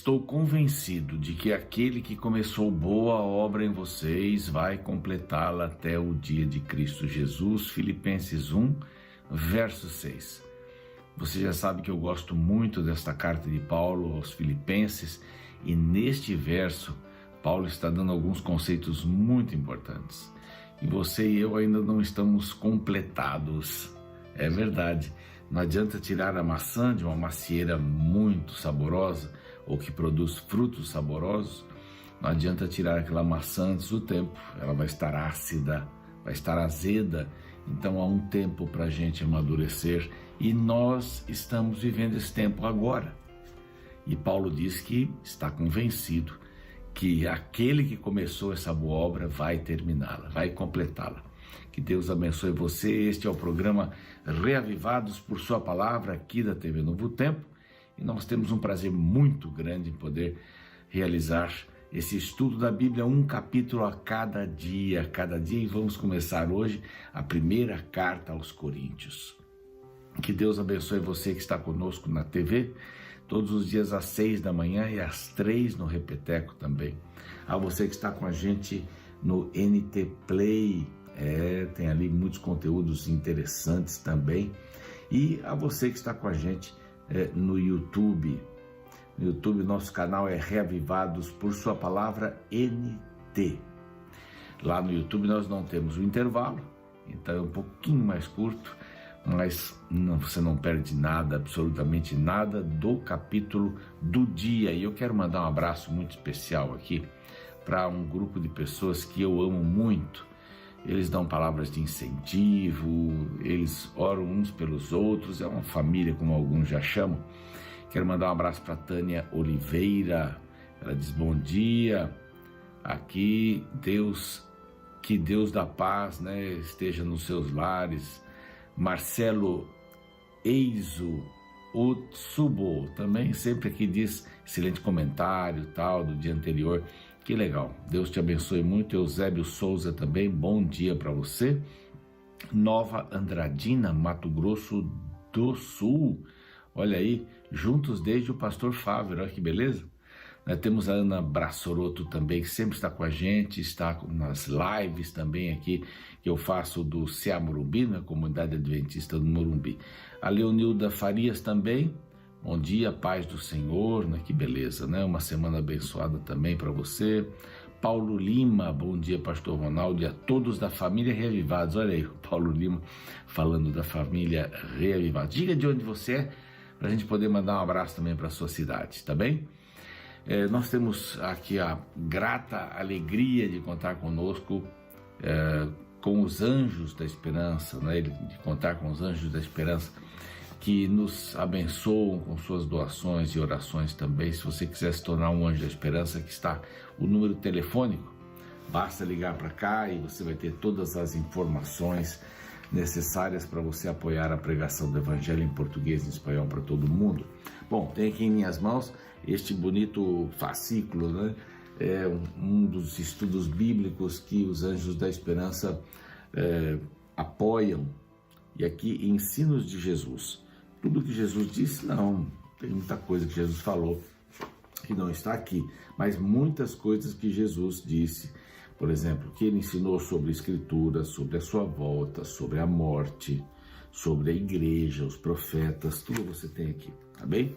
Estou convencido de que aquele que começou boa obra em vocês vai completá-la até o dia de Cristo Jesus. Filipenses 1, verso 6. Você já sabe que eu gosto muito desta carta de Paulo aos Filipenses, e neste verso Paulo está dando alguns conceitos muito importantes. E você e eu ainda não estamos completados. É verdade. Não adianta tirar a maçã de uma macieira muito saborosa ou que produz frutos saborosos. Não adianta tirar aquela maçã antes do tempo. Ela vai estar ácida, vai estar azeda. Então há um tempo para a gente amadurecer e nós estamos vivendo esse tempo agora. E Paulo diz que está convencido que aquele que começou essa boa obra vai terminá-la, vai completá-la. Que Deus abençoe você. Este é o programa Reavivados por Sua Palavra, aqui da TV Novo Tempo, e nós temos um prazer muito grande em poder realizar esse estudo da Bíblia, um capítulo a cada dia, e vamos começar hoje a primeira carta aos Coríntios. Que Deus abençoe você que está conosco na TV, todos os dias às 6 da manhã e às 3 no Repeteco também. A você que está com a gente no NT Play, tem ali muitos conteúdos interessantes também. E a você que está com a gente no YouTube. No YouTube, nosso canal é Reavivados por Sua Palavra NT. Lá no YouTube nós não temos o intervalo, então é um pouquinho mais curto, mas você não perde nada, absolutamente nada do capítulo do dia. E eu quero mandar um abraço muito especial aqui para um grupo de pessoas que eu amo muito. Eles dão palavras de incentivo, eles oram uns pelos outros, é uma família, como alguns já chamam. Quero mandar um abraço para Tânia Oliveira. Ela diz: bom dia, aqui que Deus da paz, esteja nos seus lares. Marcelo Eizo Otsubo também sempre aqui diz excelente comentário tal do dia anterior. Que legal, Deus te abençoe muito. Eusébio Souza também, bom dia para você. Nova Andradina, Mato Grosso do Sul, olha aí, juntos desde o Pastor Fávero, olha que beleza. Temos a Ana Brassoroto também, que sempre está com a gente, está nas lives também aqui, que eu faço do CA Morumbi, na Comunidade Adventista do Morumbi. A Leonilda Farias também, bom dia, paz do Senhor, que beleza, uma semana abençoada também para você. Paulo Lima, bom dia, Pastor Ronaldo, e a todos da família Reavivados. Olha aí, o Paulo Lima falando da família Reavivados. Diga de onde você é, para a gente poder mandar um abraço também para a sua cidade, tá bem? Nós temos aqui a grata alegria de contar conosco com os Anjos da Esperança, de contar com os Anjos da Esperança, que nos abençoam com suas doações e orações também. Se você quiser se tornar um Anjo da Esperança, aqui está o número telefônico, basta ligar para cá e você vai ter todas as informações necessárias para você apoiar a pregação do Evangelho em português e em espanhol para todo mundo. Bom, tem aqui em minhas mãos este bonito fascículo, é um dos estudos bíblicos que os Anjos da Esperança apoiam. E aqui, ensinos de Jesus. Tudo que Jesus disse, não, tem muita coisa que Jesus falou que não está aqui, mas muitas coisas que Jesus disse, por exemplo, que ele ensinou sobre a Escritura, sobre a sua volta, sobre a morte, sobre a igreja, os profetas, tudo você tem aqui, tá bem?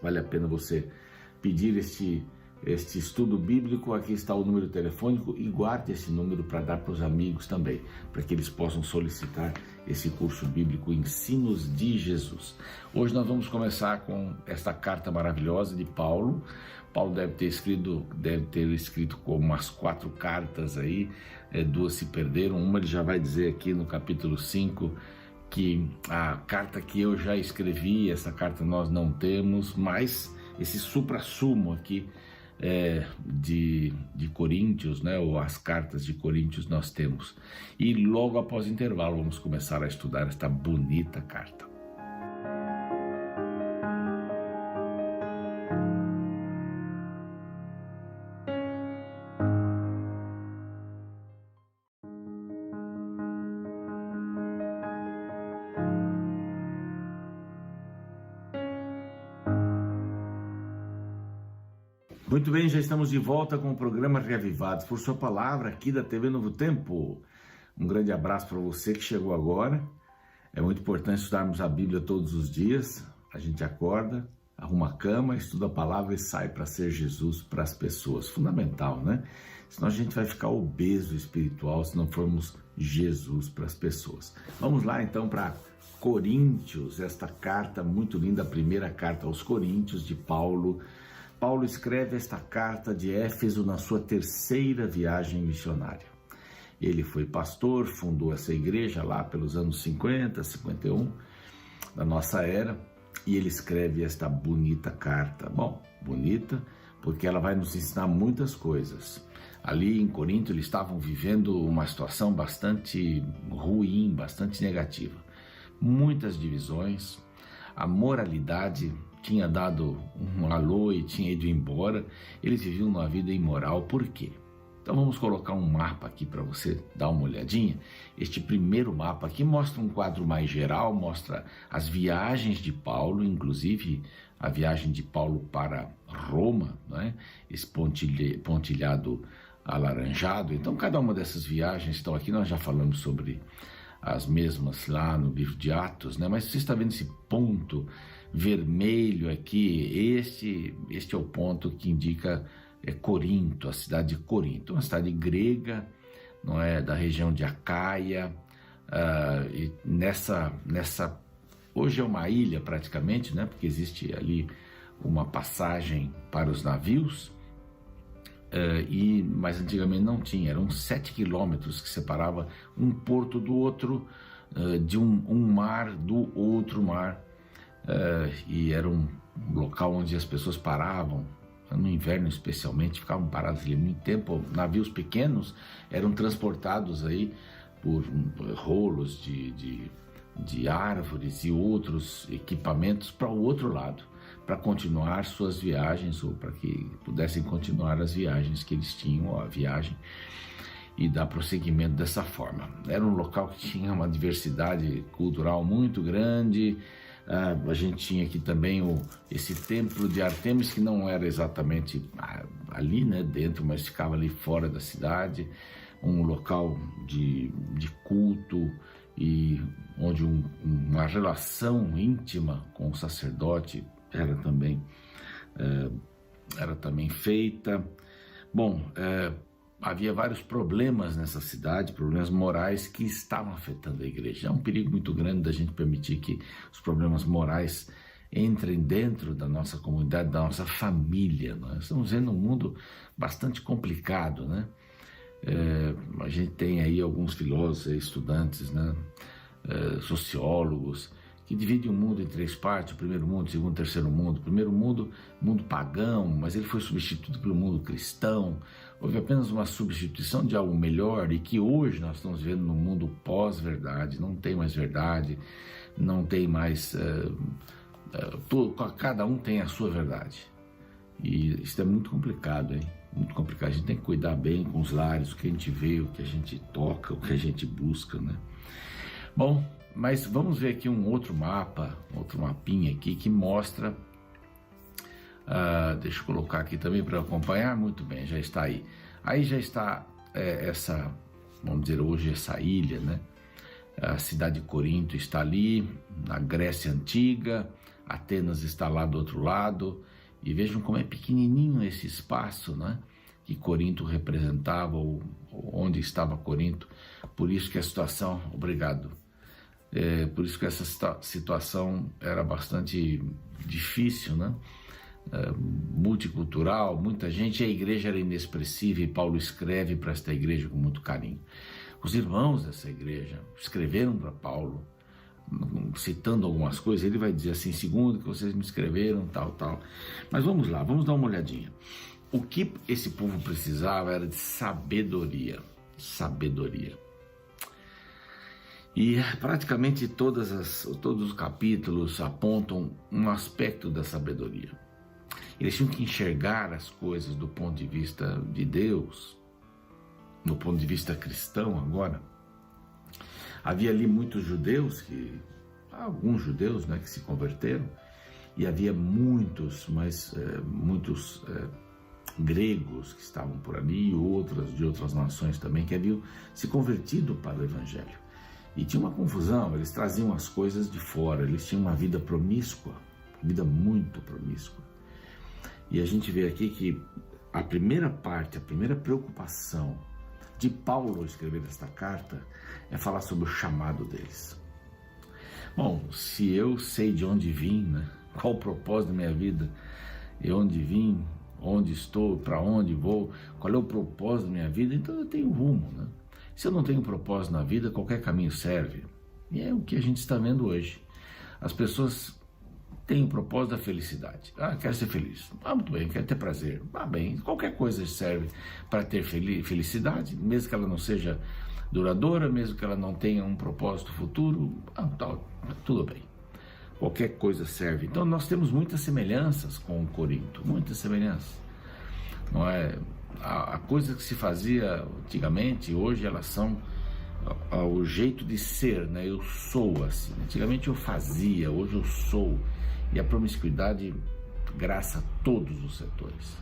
Vale a pena você pedir este estudo bíblico. Aqui está o número telefônico e guarde esse número para dar para os amigos também, para que eles possam solicitar esse curso bíblico Ensinos de Jesus. Hoje nós vamos começar com esta carta maravilhosa de Paulo. Paulo deve ter escrito com umas 4 cartas aí, 2 se perderam, uma ele já vai dizer aqui no capítulo 5, que a carta que eu já escrevi, essa carta nós não temos, mas esse suprassumo aqui de Coríntios, ou as cartas de Coríntios nós temos. E logo após o intervalo vamos começar a estudar esta bonita carta. Muito bem, já estamos de volta com o programa Reavivados por sua palavra aqui da TV Novo Tempo. Um grande abraço para você que chegou agora. É muito importante estudarmos a Bíblia todos os dias. A gente acorda, arruma a cama, estuda a palavra e sai para ser Jesus para as pessoas. Fundamental, né? Senão a gente vai ficar obeso espiritual se não formos Jesus para as pessoas. Vamos lá então para Coríntios, esta carta muito linda, a primeira carta aos Coríntios de Paulo. Paulo escreve esta carta de Éfeso na sua terceira viagem missionária. Ele foi pastor, fundou essa igreja lá pelos anos 50, 51 da nossa era, e ele escreve esta bonita carta. Bom, bonita porque ela vai nos ensinar muitas coisas. Ali em Corinto eles estavam vivendo uma situação bastante ruim, bastante negativa. Muitas divisões, a moralidade tinha dado um alô e tinha ido embora, eles viviam uma vida imoral. Por quê? Então vamos colocar um mapa aqui para você dar uma olhadinha. Este primeiro mapa aqui mostra um quadro mais geral, mostra as viagens de Paulo, inclusive a viagem de Paulo para Roma, né? Esse pontilhado alaranjado. Então cada uma dessas viagens estão aqui, nós já falamos sobre as mesmas lá no livro de Atos, né? Mas você está vendo esse ponto vermelho aqui, este é o ponto que indica Corinto, a cidade de Corinto, uma cidade grega, não é, da região de Acaia, e nessa hoje é uma ilha praticamente, né, porque existe ali uma passagem para os navios, mas antigamente não tinha, eram 7 quilômetros que separava um porto do outro, de um mar do outro mar, e era um local onde as pessoas paravam, no inverno especialmente, ficavam parados ali muito tempo. Navios pequenos eram transportados aí por rolos de árvores e outros equipamentos para o outro lado, para continuar suas viagens, ou para que pudessem continuar as viagens que eles tinham, a viagem, e dar prosseguimento dessa forma. Era um local que tinha uma diversidade cultural muito grande. A gente tinha aqui também esse templo de Artemis, que não era exatamente ali, né, dentro, mas ficava ali fora da cidade, um local de culto, e onde uma relação íntima com o sacerdote era também feita. Bom, havia vários problemas nessa cidade, problemas morais que estavam afetando a igreja. É um perigo muito grande da gente permitir que os problemas morais entrem dentro da nossa comunidade, da nossa família. Nós estamos vendo um mundo bastante complicado, né? A gente tem aí alguns filósofos, estudantes, né? Sociólogos, que divide o mundo em 3 partes: o primeiro mundo, o segundo, o terceiro mundo. O primeiro mundo, mundo pagão, mas ele foi substituído pelo mundo cristão. Houve apenas uma substituição de algo melhor, e que hoje nós estamos vendo no mundo pós-verdade. Não tem mais verdade, não tem mais... cada um tem a sua verdade. E isso é muito complicado, hein? Muito complicado. A gente tem que cuidar bem com os lares, o que a gente vê, o que a gente toca, o que a gente busca, né? Bom, mas vamos ver aqui um outro mapa, outro mapinha aqui que mostra, deixa eu colocar aqui também para acompanhar. Muito bem, já está aí. Aí já está essa, vamos dizer hoje, essa ilha, né? A cidade de Corinto está ali, na Grécia Antiga, Atenas está lá do outro lado, e vejam como é pequenininho esse espaço, né? Que Corinto representava, ou onde estava Corinto. Por isso que a situação, obrigado, por isso que essa situação era bastante difícil, né? Multicultural, muita gente, a igreja era inexpressiva, e Paulo escreve para esta igreja com muito carinho. Os irmãos dessa igreja escreveram para Paulo, citando algumas coisas. Ele vai dizer assim: segundo que vocês me escreveram, tal. Mas vamos lá, vamos dar uma olhadinha. O que esse povo precisava era de sabedoria. E praticamente todos os capítulos apontam um aspecto da sabedoria. Eles tinham que enxergar as coisas do ponto de vista de Deus, no ponto de vista cristão agora. Havia ali muitos judeus, alguns judeus, né, que se converteram, e havia muitos gregos que estavam por ali e outras de outras nações também que haviam se convertido para o Evangelho. E tinha uma confusão, eles traziam as coisas de fora, eles tinham uma vida promíscua, vida muito promíscua. E a gente vê aqui que a primeira parte, a primeira preocupação de Paulo escrever esta carta é falar sobre o chamado deles. Bom, se eu sei de onde vim, né? Qual o propósito da minha vida, e onde vim, onde estou, para onde vou, qual é o propósito da minha vida, então eu tenho rumo, né? Se eu não tenho propósito na vida, qualquer caminho serve. E é o que a gente está vendo hoje. As pessoas têm o propósito da felicidade. Quero ser feliz. Muito bem, quero ter prazer. Bem, qualquer coisa serve para ter felicidade, mesmo que ela não seja duradoura, mesmo que ela não tenha um propósito futuro, tudo bem. Qualquer coisa serve. Então nós temos muitas semelhanças com o Corinto, muitas semelhanças. Não é? A coisa que se fazia antigamente, hoje elas são o jeito de ser, né? Eu sou assim. Antigamente eu fazia, hoje eu sou. E a promiscuidade graça a todos os setores,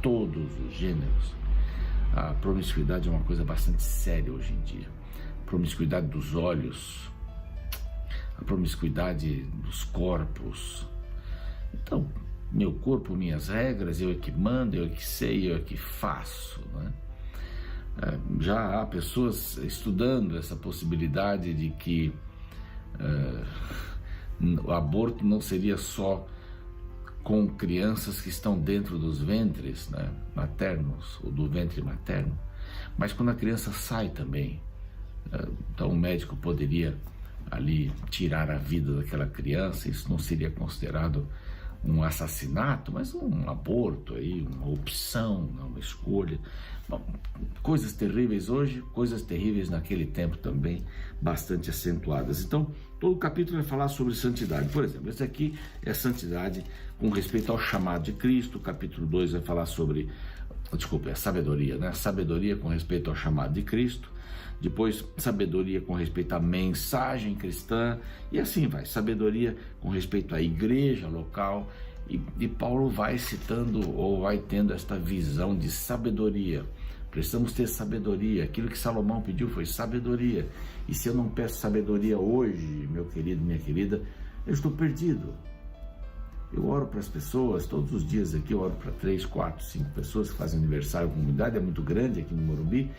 todos os gêneros. A promiscuidade é uma coisa bastante séria hoje em dia. A promiscuidade dos olhos, a promiscuidade dos corpos. Então, meu corpo, minhas regras, eu é que mando, eu é que sei, eu é que faço, né? Já há pessoas estudando essa possibilidade de que o aborto não seria só com crianças que estão dentro dos ventres, né, maternos, ou do ventre materno, mas quando a criança sai também. Então o médico poderia ali tirar a vida daquela criança, isso não seria considerado um assassinato, mas um aborto, aí, uma opção, uma escolha. Bom, coisas terríveis hoje, coisas terríveis naquele tempo também, bastante acentuadas. Então, todo o capítulo vai falar sobre santidade. Por exemplo, esse aqui é santidade com respeito ao chamado de Cristo. O capítulo 2 vai falar sobre, é sabedoria, né? Sabedoria com respeito ao chamado de Cristo. Depois, sabedoria com respeito à mensagem cristã, e assim vai, sabedoria com respeito à igreja local, e Paulo vai citando, ou vai tendo esta visão de sabedoria. Precisamos ter sabedoria, aquilo que Salomão pediu foi sabedoria, e se eu não peço sabedoria hoje, meu querido, minha querida, eu estou perdido. Eu oro para as pessoas, todos os dias aqui eu oro para 3, 4, 5 pessoas que fazem aniversário, a comunidade é muito grande aqui no Morumbi,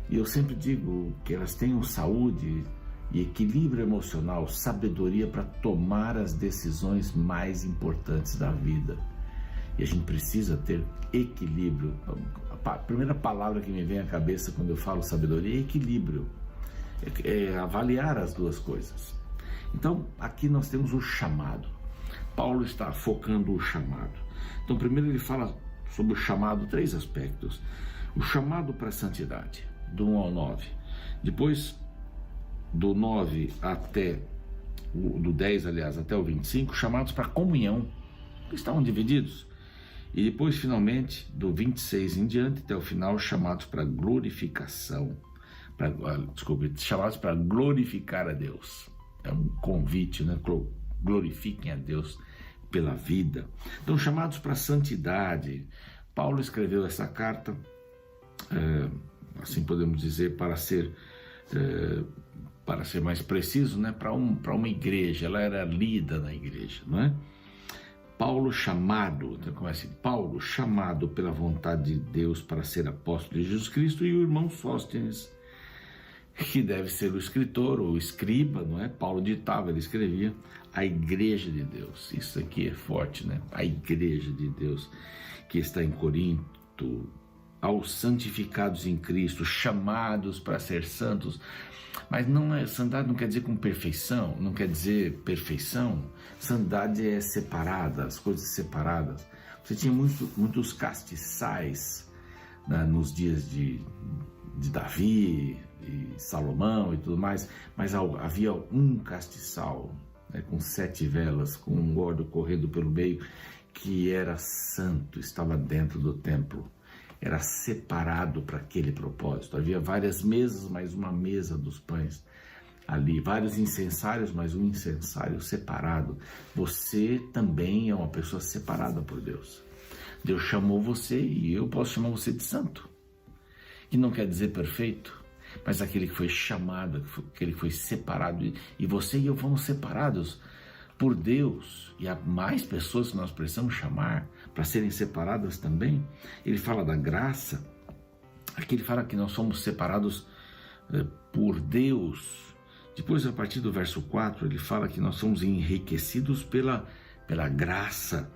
e eu sempre digo que elas tenham saúde e equilíbrio emocional, sabedoria para tomar as decisões mais importantes da vida. E a gente precisa ter equilíbrio. A primeira palavra que me vem à cabeça quando eu falo sabedoria é equilíbrio. É avaliar as duas coisas. Então, aqui nós temos o chamado. Paulo está focando o chamado. Então, primeiro ele fala sobre o chamado, 3 aspectos. O chamado para a santidade, do 1 ao 9. Depois, do 9 até, do 10, aliás, até o 25, chamados para comunhão, que estavam divididos. E depois, finalmente, do 26 em diante, até o final, chamados para glorificação. Chamados para glorificar a Deus. É um convite, né? Glorifiquem a Deus pela vida. Então, chamados para santidade. Paulo escreveu essa carta, assim podemos dizer, para ser mais preciso, né, para uma igreja. Ela era lida na igreja, não é? Paulo chamado, então começa assim, Paulo chamado pela vontade de Deus para ser apóstolo de Jesus Cristo, e o irmão Sóstenes, que deve ser o escritor ou o escriba, não é? Paulo ditava, ele escrevia, a igreja de Deus. Isso aqui é forte, né? A igreja de Deus que está em Corinto, aos santificados em Cristo, chamados para ser santos. Mas santidade não quer dizer com perfeição, não quer dizer perfeição. Santidade é separada, as coisas separadas. Você tinha muitos castiçais, né, nos dias de Davi e Salomão e tudo mais, mas havia um castiçal, né, com 7 velas, com um gordo correndo pelo meio, que era santo, estava dentro do templo. Era separado para aquele propósito. Havia várias mesas, mais uma mesa dos pães ali. Vários incensários, mais um incensário separado. Você também é uma pessoa separada por Deus. Deus chamou você e eu posso chamar você de santo, que não quer dizer perfeito, mas aquele que foi chamado, aquele que foi separado, e você e eu fomos separados por Deus, e há mais pessoas que nós precisamos chamar para serem separadas também. Ele fala da graça, aqui ele fala que nós somos separados por Deus. Depois, a partir do verso 4, ele fala que nós somos enriquecidos pela graça.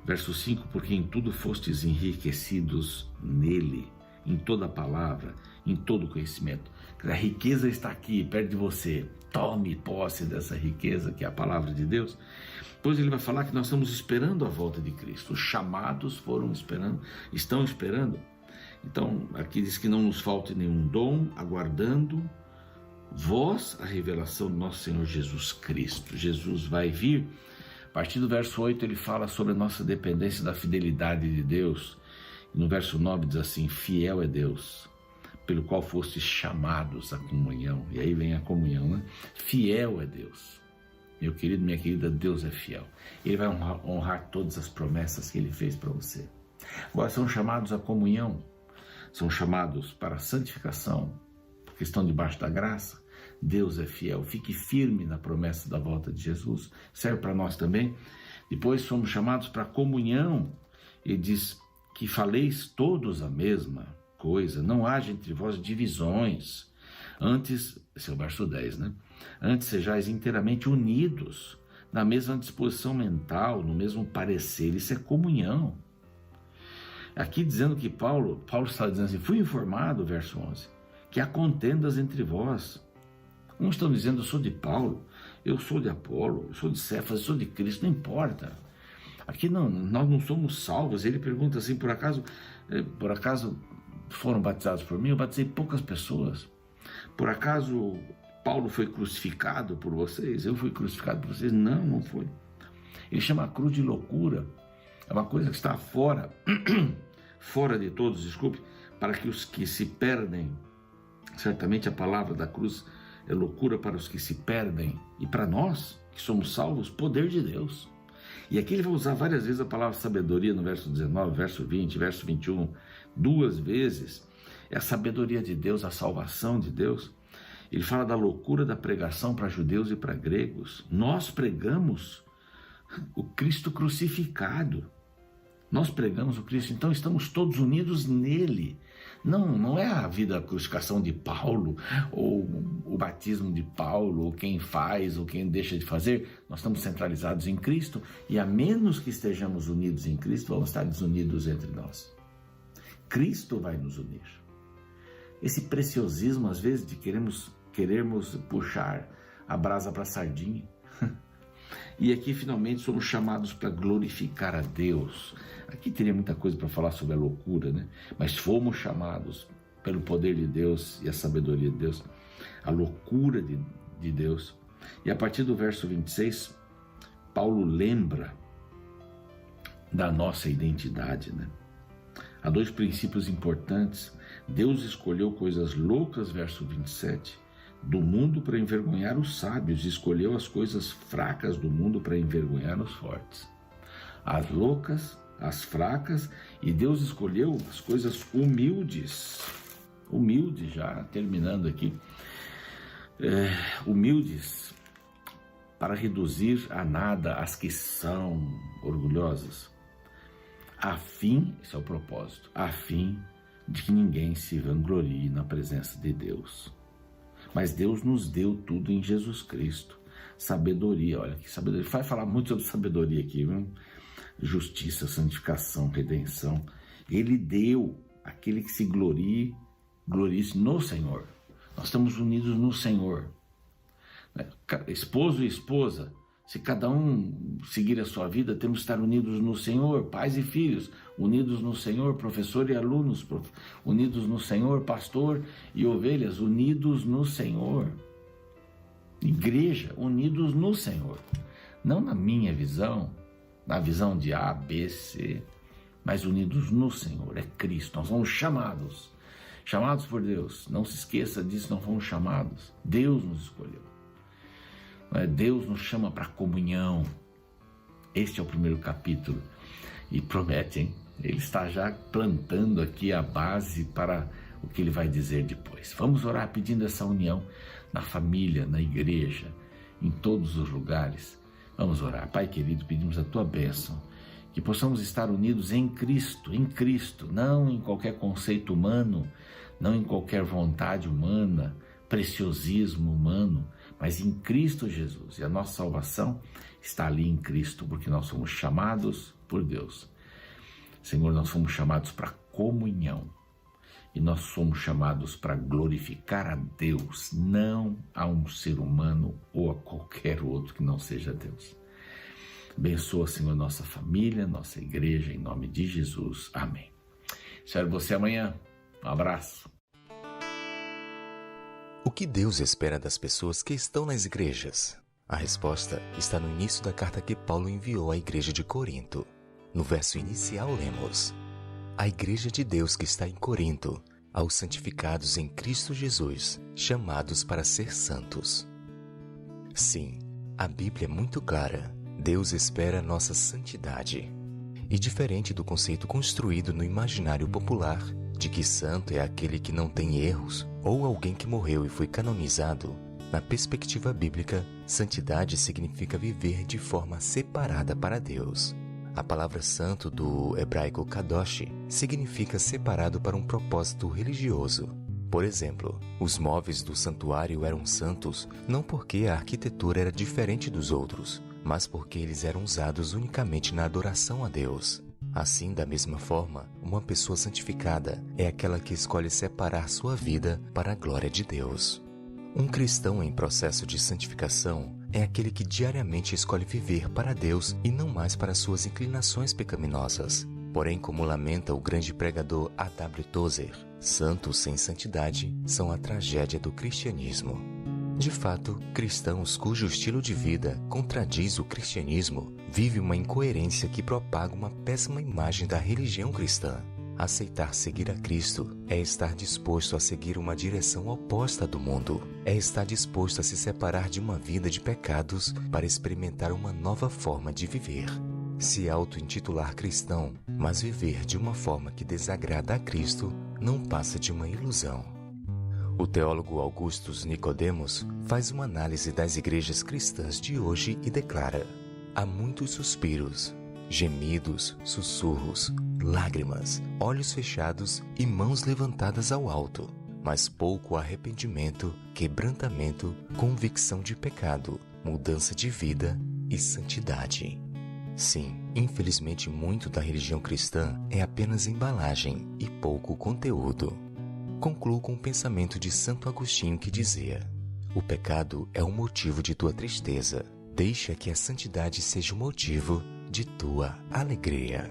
Verso 5, porque em tudo fostes enriquecidos nele, em toda palavra, em todo conhecimento. A riqueza está aqui, perto de você. Tome posse dessa riqueza, que é a palavra de Deus. Depois ele vai falar que nós estamos esperando a volta de Cristo. Os chamados foram esperando, estão esperando. Então, aqui diz que não nos falte nenhum dom, aguardando vós a revelação do nosso Senhor Jesus Cristo. Jesus vai vir. A partir do verso 8 ele fala sobre a nossa dependência da fidelidade de Deus. E no verso 9 diz assim: fiel é Deus, pelo qual fostes chamados à comunhão. E aí vem a comunhão, né? Fiel é Deus. Meu querido, minha querida, Deus é fiel. Ele vai honrar todas as promessas que ele fez para você. Agora, são chamados à comunhão, são chamados para a santificação, porque estão debaixo da graça. Deus é fiel. Fique firme na promessa da volta de Jesus. Serve para nós também. Depois somos chamados para a comunhão. Ele diz que faleis todos a mesma coisa, não haja entre vós divisões. Antes, esse é o verso 10, né? Antes sejais inteiramente unidos, na mesma disposição mental, no mesmo parecer. Isso é comunhão. Aqui dizendo que Paulo está dizendo assim: fui informado, verso 11, que há contendas entre vós. Uns estão dizendo: eu sou de Paulo, eu sou de Apolo, eu sou de Cefas, eu sou de Cristo. Não importa. Aqui não, nós não somos salvos. Ele pergunta assim: por acaso foram batizados por mim? Eu batizei poucas pessoas. Por acaso Paulo foi crucificado por vocês? Eu fui crucificado por vocês? Não, não foi. Ele chama a cruz de loucura. É uma coisa que está fora de todos, desculpe, para que os que se perdem. Certamente a palavra da cruz é loucura para os que se perdem, e para nós que somos salvos, poder de Deus. E aqui ele vai usar várias vezes a palavra sabedoria, no verso 19, verso 20, verso 21, 2 vezes. É a sabedoria de Deus, a salvação de Deus. Ele fala da loucura da pregação para judeus e para gregos. Nós pregamos o Cristo crucificado. Nós pregamos o Cristo, então estamos todos unidos nele. Não é a vida, a crucificação de Paulo, ou o batismo de Paulo, ou quem faz, ou quem deixa de fazer. Nós estamos centralizados em Cristo, e a menos que estejamos unidos em Cristo, vamos estar desunidos entre nós. Cristo vai nos unir. Esse preciosismo, às vezes, de querermos puxar a brasa para a sardinha. E aqui, finalmente, somos chamados para glorificar a Deus. Aqui teria muita coisa para falar sobre a loucura, né? Mas fomos chamados pelo poder de Deus e a sabedoria de Deus, a loucura de Deus. E a partir do verso 26, Paulo lembra da nossa identidade, né? Há 2 princípios importantes. Deus escolheu coisas loucas, verso 27, do mundo para envergonhar os sábios, escolheu as coisas fracas do mundo para envergonhar os fortes. As loucas, as fracas, e Deus escolheu as coisas humildes. Humildes, já terminando aqui. Humildes para reduzir a nada as que são orgulhosas. A fim, esse é o propósito, a fim de que ninguém se vanglorie na presença de Deus. Mas Deus nos deu tudo em Jesus Cristo. Sabedoria, olha que sabedoria. Vai falar muito sobre sabedoria aqui, viu? Justiça, santificação, redenção. Ele deu aquele que se glorie-se no Senhor. Nós estamos unidos no Senhor. Esposo e esposa, se cada um seguir a sua vida, temos que estar unidos no Senhor. Pais e filhos, unidos no Senhor. Professor e alunos, unidos no Senhor. Pastor e ovelhas, unidos no Senhor. Igreja, unidos no Senhor. Não na minha visão, na visão de A, B, C, mas unidos no Senhor. É Cristo. Nós somos chamados por Deus. Não se esqueça disso, não fomos chamados. Deus nos escolheu. Deus nos chama para comunhão. Este é o primeiro capítulo. E promete, hein? Ele está já plantando aqui a base para o que ele vai dizer depois. Vamos orar pedindo essa união na família, na igreja, em todos os lugares. Vamos orar. Pai querido, pedimos a tua bênção, que possamos estar unidos em Cristo, não em qualquer conceito humano, não em qualquer vontade humana, preciosismo humano, mas em Cristo Jesus. E a nossa salvação está ali em Cristo, porque nós somos chamados por Deus. Senhor, nós fomos chamados para comunhão e nós somos chamados para glorificar a Deus, não a um ser humano ou a qualquer outro que não seja Deus. Abençoa, Senhor, nossa família, nossa igreja, em nome de Jesus. Amém. Espero você amanhã. Um abraço. O que Deus espera das pessoas que estão nas igrejas? A resposta está no início da carta que Paulo enviou à igreja de Corinto. No verso inicial lemos: A igreja de Deus que está em Corinto, aos santificados em Cristo Jesus, chamados para ser santos. Sim, a Bíblia é muito clara. Deus espera nossa santidade. E diferente do conceito construído no imaginário popular, de que santo é aquele que não tem erros, ou alguém que morreu e foi canonizado, na perspectiva bíblica, santidade significa viver de forma separada para Deus. A palavra santo do hebraico kadosh significa separado para um propósito religioso. Por exemplo, os móveis do santuário eram santos não porque a arquitetura era diferente dos outros, mas porque eles eram usados unicamente na adoração a Deus. Assim, da mesma forma, uma pessoa santificada é aquela que escolhe separar sua vida para a glória de Deus. Um cristão em processo de santificação é aquele que diariamente escolhe viver para Deus e não mais para suas inclinações pecaminosas. Porém, como lamenta o grande pregador A.W. Tozer, santos sem santidade são a tragédia do cristianismo. De fato, cristãos cujo estilo de vida contradiz o cristianismo vivem uma incoerência que propaga uma péssima imagem da religião cristã. Aceitar seguir a Cristo é estar disposto a seguir uma direção oposta do mundo. É estar disposto a se separar de uma vida de pecados para experimentar uma nova forma de viver. Se auto-intitular cristão, mas viver de uma forma que desagrada a Cristo, não passa de uma ilusão. O teólogo Augustus Nicodemos faz uma análise das igrejas cristãs de hoje e declara: há muitos suspiros, gemidos, sussurros, lágrimas, olhos fechados e mãos levantadas ao alto, mas pouco arrependimento, quebrantamento, convicção de pecado, mudança de vida e santidade. Sim, infelizmente muito da religião cristã é apenas embalagem e pouco conteúdo. Concluo com o pensamento de Santo Agostinho que dizia: o pecado é o motivo de tua tristeza, deixa que a santidade seja o motivo de tua alegria.